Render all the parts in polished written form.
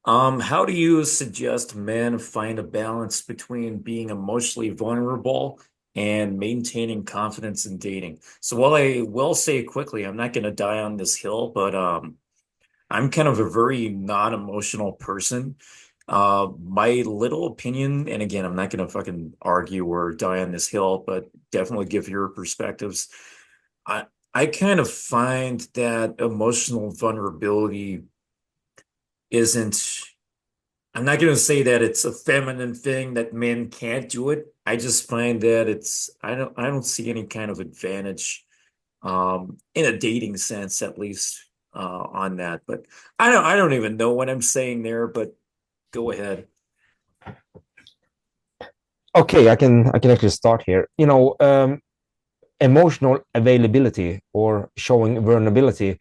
How do you suggest men find a balance between being emotionally vulnerable and maintaining confidence in dating? So while I will say quickly, I'm not going to die on this hill, but I'm kind of a very non-emotional person. My little opinion, and again, I'm not going to fucking argue or die on this hill, but definitely give your perspectives. I I kind of find that emotional vulnerability isn't. I'm not going to say that it's a feminine thing that men can't do it. I just find that I don't see any kind of advantage in a dating sense at least on that. But I don't even know what I'm saying there, but go ahead. Okay, I can actually start here. Emotional availability or showing vulnerability,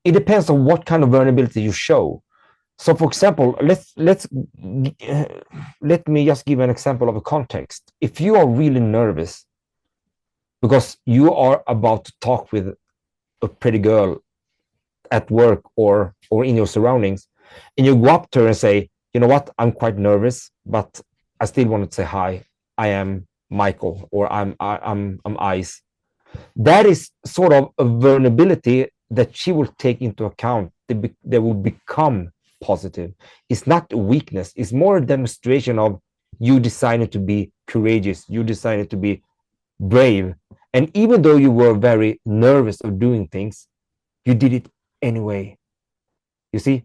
it depends on what kind of vulnerability you show. So, for example, uh, let me just give an example of a context. If you are really nervous because you are about to talk with a pretty girl at work or in your surroundings, and you go up to her and say, you know what, I'm quite nervous, but I still want to say hi. I am Michael, or I'm Ice. That is sort of a vulnerability that she will take into account. That will become positive. It's not a weakness. It's more a demonstration of you decided to be courageous. You decided to be brave. And even though you were very nervous of doing things, you did it anyway. You see?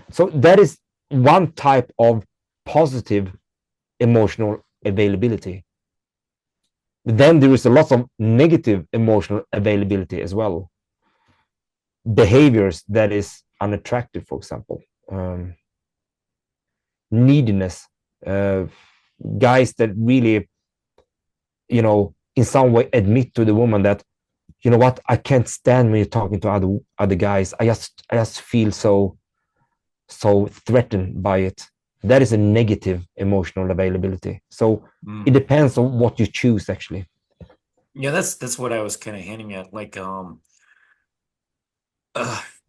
So that is one type of positive emotional availability. Then there is a lot of negative emotional availability as well. Behaviors that is unattractive, for example, neediness, uh, guys that really, in some way admit to the woman that, you know what, I can't stand when you're talking to other guys. I just feel so threatened by it. That is a negative emotional availability. So it Mm. depends on what you choose, actually. Yeah, that's what I was kind of hinting at. Like, uh,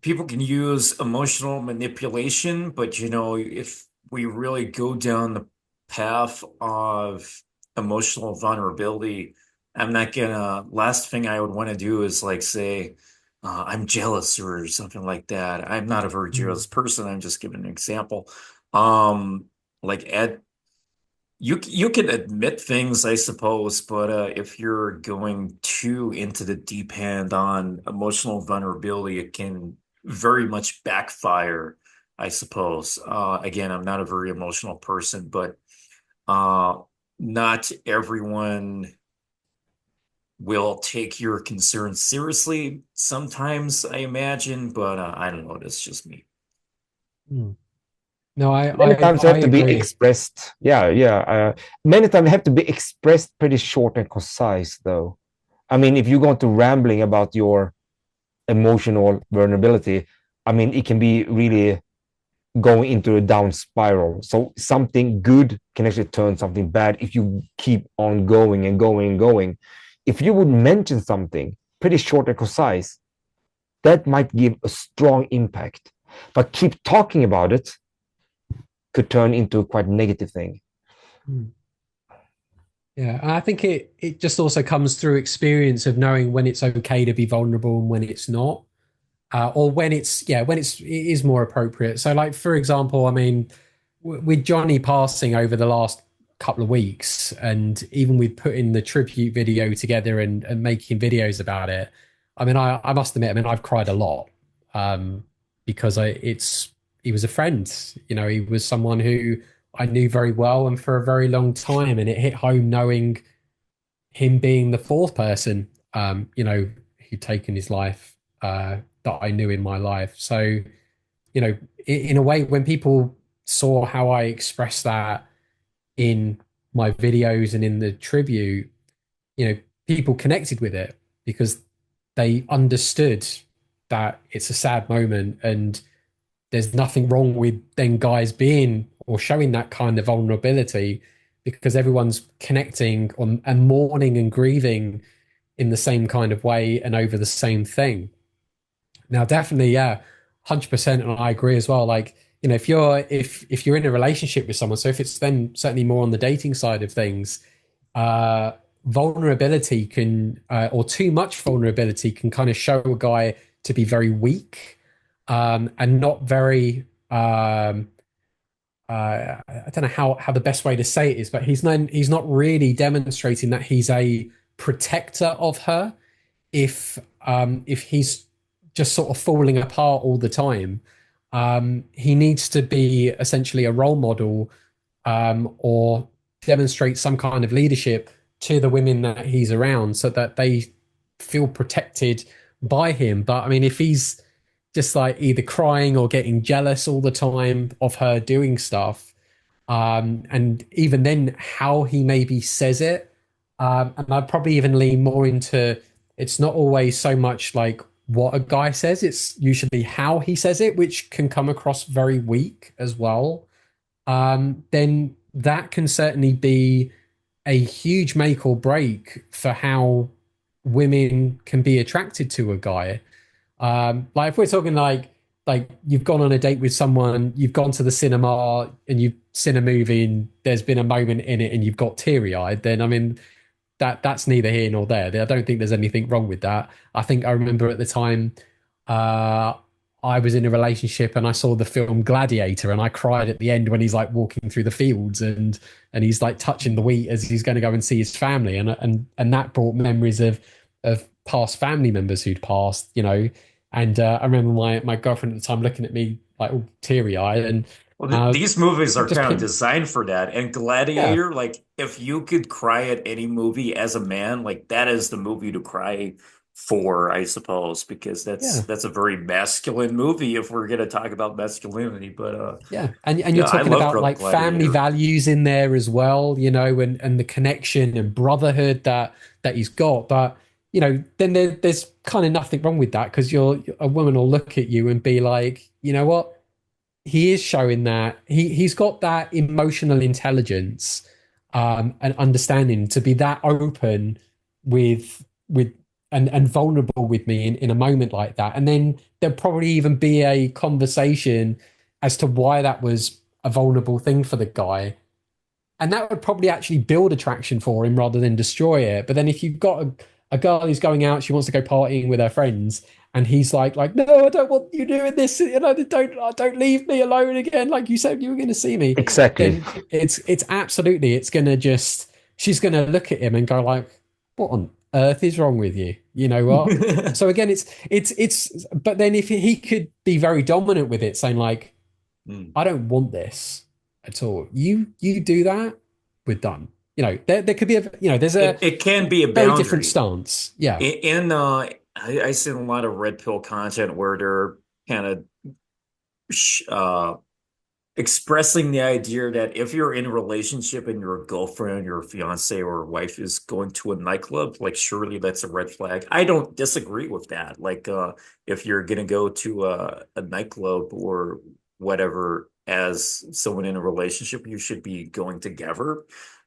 people can use emotional manipulation, but if we really go down the path of emotional vulnerability, I'm not gonna, last thing I would want to do is like say, I'm jealous or something like that. I'm not a very Mm. jealous person. I'm just giving an example. Um, like Ed, you can admit things, I suppose, but if you're going too into the deep end on emotional vulnerability, it can very much backfire, I suppose. Again, I'm not a very emotional person, but uh, not everyone will take your concerns seriously. Sometimes, I imagine, but I don't know. That's just me. Hmm. No, Many times they I have to be agree. expressed. Yeah, yeah. Many times they have to be expressed pretty short and concise, though. I mean, if you're going to rambling about your emotional vulnerability, I mean, it can be really going into a down spiral. So something good can actually turn something bad if you keep on going and going and going. If you would mention something pretty short and concise, that might give a strong impact. But keep talking about it could turn into a quite negative thing. Hmm. Yeah, and I think it just also comes through experience of knowing when it's okay to be vulnerable and when it's not, or when it is more appropriate. So, like for example, I mean, with Johnny passing over the last couple of weeks, and even with putting the tribute video together and making videos about it, I mean, I must admit, I mean, I've cried a lot, um, because he was a friend, he was someone who I knew very well and for a very long time, and it hit home knowing him being the fourth person, who'd taken his life, that I knew in my life. So, in a way, when people saw how I expressed that in my videos and in the tribute, people connected with it because they understood that it's a sad moment and there's nothing wrong with then guys being or showing that kind of vulnerability because everyone's connecting on and mourning and grieving in the same kind of way and over the same thing. Now, definitely, yeah, 100%. And I agree as well. Like, if you're in a relationship with someone, so if it's then certainly more on the dating side of things, uh, vulnerability can or too much vulnerability can kind of show a guy to be very weak, and not very I don't know how the best way to say it is, but he's not really demonstrating that he's a protector of her if he's just sort of falling apart all the time. He needs to be essentially a role model, or demonstrate some kind of leadership to the women that he's around so that they feel protected by him. But I mean, if he's just like either crying or getting jealous all the time of her doing stuff, and even then, how he maybe says it, and I'd probably even lean more into it's not always so much like what a guy says, it's usually how he says it, which can come across very weak as well. Then that can certainly be a huge make or break for how women can be attracted to a guy. Like if we're talking like you've gone on a date with someone, you've gone to the cinema and you've seen a movie and there's been a moment in it and you've got teary eyed, then I mean that's neither here nor there. I don't think there's anything wrong with that. I think I remember at the time uh, I was in a relationship and I saw the film Gladiator and I cried at the end when he's like walking through the fields and he's like touching the wheat as he's going to go and see his family, and that brought memories of past family members who'd passed, you know. And I remember my girlfriend at the time looking at me like all teary eyed, and Well, th uh, these movies it are just kind of came, designed for that. And yeah, Gladiator, like if you could cry at any movie as a man, like that is the movie to cry for, I suppose, because yeah. that's a very masculine movie if we're gonna talk about masculinity. But Yeah, and you're yeah, I talking love about like family Gladiator. values in there as well, you know, and the connection and brotherhood that he's got. But you know, then there's kind of nothing wrong with that because a woman will look at you and be like, you know what, he is showing that he's got that emotional intelligence, and understanding to be that open with and vulnerable with me in a moment like that. And then there'll probably even be a conversation as to why that was a vulnerable thing for the guy. And that would probably actually build attraction for him rather than destroy it. But then if you've got a girl who's going out, she wants to go partying with her friends, and he's like, no, I don't want you doing this. You know, don't leave me alone again. Like you said, you were going to see me. Exactly. Then it's absolutely it's going to just she's going to look at him and go like, what on earth is wrong with you? You know what? So again, it's. But then if he could be very dominant with it, saying like, Hmm. I don't want this at all. You do that, we're done. You know, there could be there's a It can be a very different boundary. stance. Yeah. In I see a lot of red pill content where they're kind of sh expressing the idea that if you're in a relationship and your girlfriend, your fiance or wife is going to a nightclub, like surely that's a red flag. I don't disagree with that. Like if you're gonna go to a nightclub or whatever as someone in a relationship, you should be going together,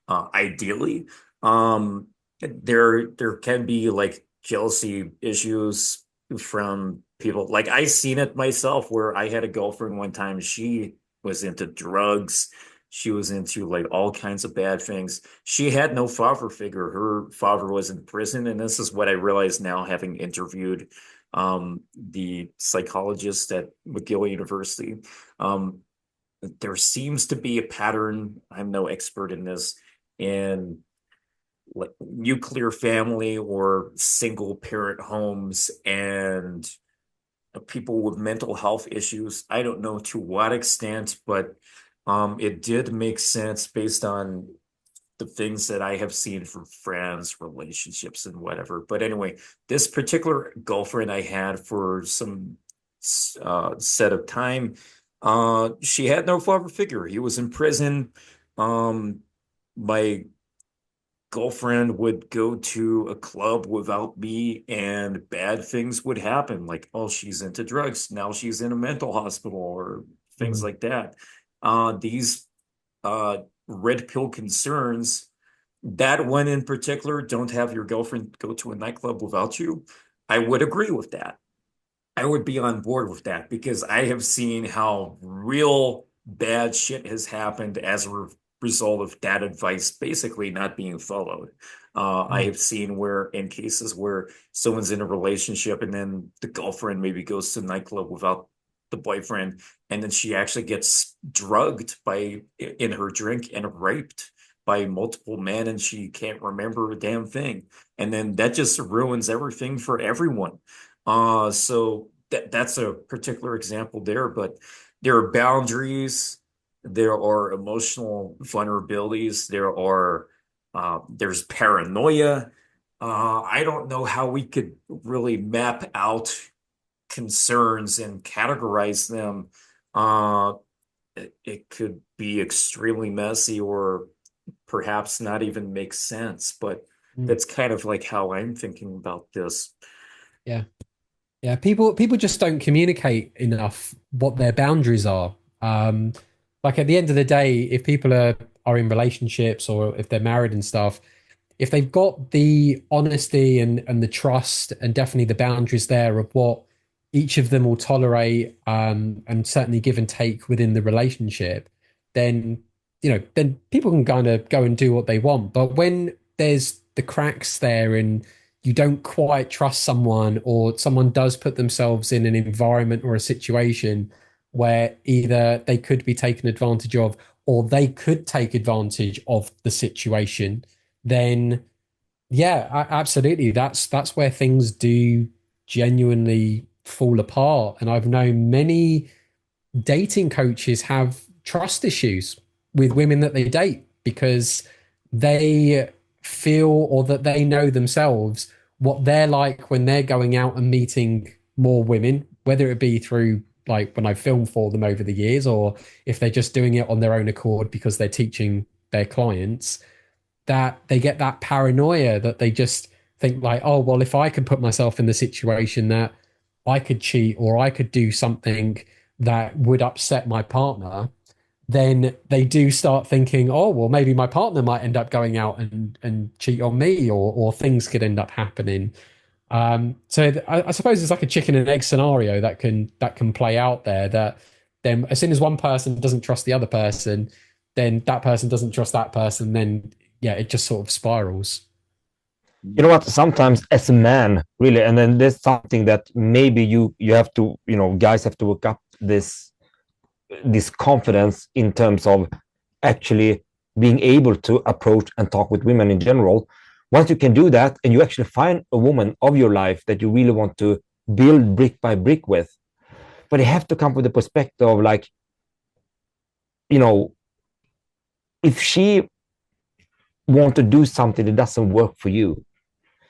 ideally. There can be like jealousy issues from people. Like I seen it myself where I had a girlfriend one time, she was into drugs. She was into like all kinds of bad things. She had no father figure. Her father was in prison, and this is what I realize now, having interviewed the psychologist at McGill University. Um, there seems to be a pattern. I'm no expert in this, in like nuclear family or single parent homes and people with mental health issues. I don't know to what extent, but it did make sense based on the things that I have seen from friends, relationships, and whatever. But anyway, this particular girlfriend I had for some set of time, she had no father figure. He was in prison. Um, my girlfriend would go to a club without me and bad things would happen. Like, oh, she's into drugs. Now she's in a mental hospital or things Mm. like that. These red pill concerns, that one in particular, don't have your girlfriend go to a nightclub without you. I would agree with that. I would be on board with that because I have seen how real bad shit has happened as a result of that advice basically not being followed. I Mm. have seen where in cases where someone's in a relationship and then the girlfriend maybe goes to the nightclub without the boyfriend, and then she actually gets drugged by in her drink and raped by multiple men, and she can't remember a damn thing. And then that just ruins everything for everyone. So that's a particular example there, but there are boundaries, there are emotional vulnerabilities, there's paranoia. I don't know how we could really map out concerns and categorize them. Uh, it could be extremely messy or perhaps not even make sense, but Mm. that's kind of like how I'm thinking about this. Yeah. Yeah, people just don't communicate enough what their boundaries are. Like at the end of the day, if people are in relationships or if they're married and stuff, if they've got the honesty and the trust and definitely the boundaries there of what each of them will tolerate, and certainly give and take within the relationship, then then people can kind of go and do what they want. But when there's the cracks there and you don't quite trust someone, or someone does put themselves in an environment or a situation where either they could be taken advantage of or they could take advantage of the situation, then yeah, absolutely. That's where things do genuinely fall apart. And I've known many dating coaches have trust issues with women that they date because they feel, or that they know themselves what they're like when they're going out and meeting more women, whether it be through like when I film for them over the years, or if they're just doing it on their own accord because they're teaching their clients, that they get that paranoia that they just think like, oh, well, if I can put myself in the situation that I could cheat or I could do something that would upset my partner, then they do start thinking, oh, well, maybe my partner might end up going out and cheat on me, or things could end up happening. I suppose it's like a chicken and egg scenario that can play out there. That then as soon as one person doesn't trust the other person, then that person doesn't trust that person. Then yeah, it just sort of spirals. You know what? Sometimes as a man, really, and then there's something that maybe you have to, guys have to work up this confidence in terms of actually being able to approach and talk with women in general. Once you can do that and you actually find a woman of your life that you really want to build brick by brick with, but you have to come with the perspective of like, you know, if she want to do something that doesn't work for you,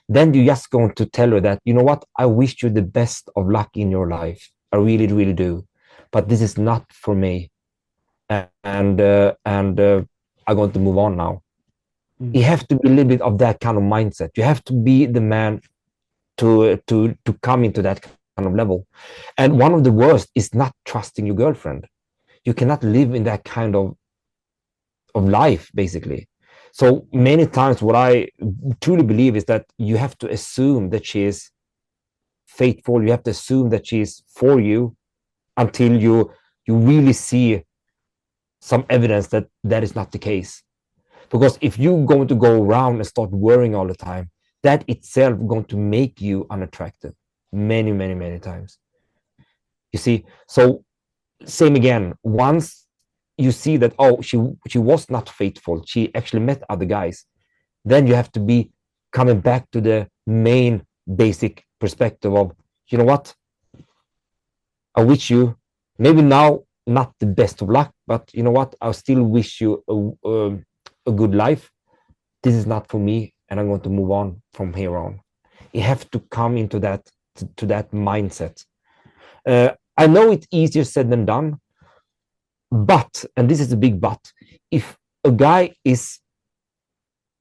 then you're just going to tell her that, you know what, I wish you the best of luck in your life. I really, really do. But this is not for me. And I'm going to move on now. You Mm. have to be a little bit of that kind of mindset. You have to be the man to come into that kind of level. And one of the worst is not trusting your girlfriend. You cannot live in that kind of life, basically. So many times, what I truly believe is that you have to assume that she is faithful. You have to assume that she is for you until you really see some evidence that that is not the case. Because if you're going to go around and start worrying all the time, that itself going to make you unattractive many, many, many times. You see, so same again. Once you see that, oh, she was not faithful, she actually met other guys, then you have to be coming back to the main basic perspective of, you know what, I wish you maybe now not the best of luck, but you know what, I still wish you a good life. This is not for me, and I'm going to move on from here on. You have to come into that to that mindset. I know it's easier said than done, but, and this is a big but, if a guy is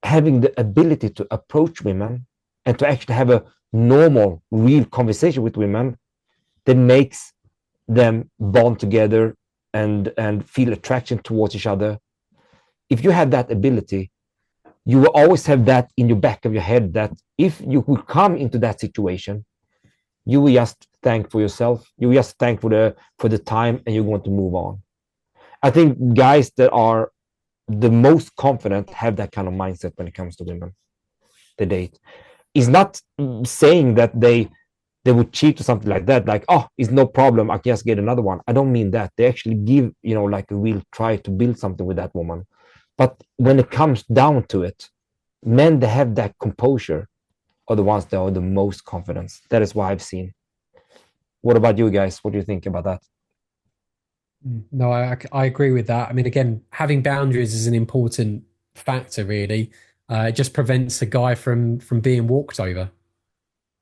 having the ability to approach women and to actually have a normal, real conversation with women that makes them bond together and feel attraction towards each other, if you have that ability, you will always have that in your back of your head that if you will come into that situation, you will just thank for yourself. You just thank for the time, and you want to move on. I think guys that are the most confident have that kind of mindset when it comes to women they date. It's not saying that they would cheat or something like that. Like, oh, it's no problem. I can just get another one. I don't mean that. They actually give, like a real try to build something with that woman. But when it comes down to it, men that have that composure are the ones that are the most confident. That is what I've seen. What about you guys? What do you think about that? No, I agree with that. I mean, again, having boundaries is an important factor, really. It just prevents a guy from being walked over.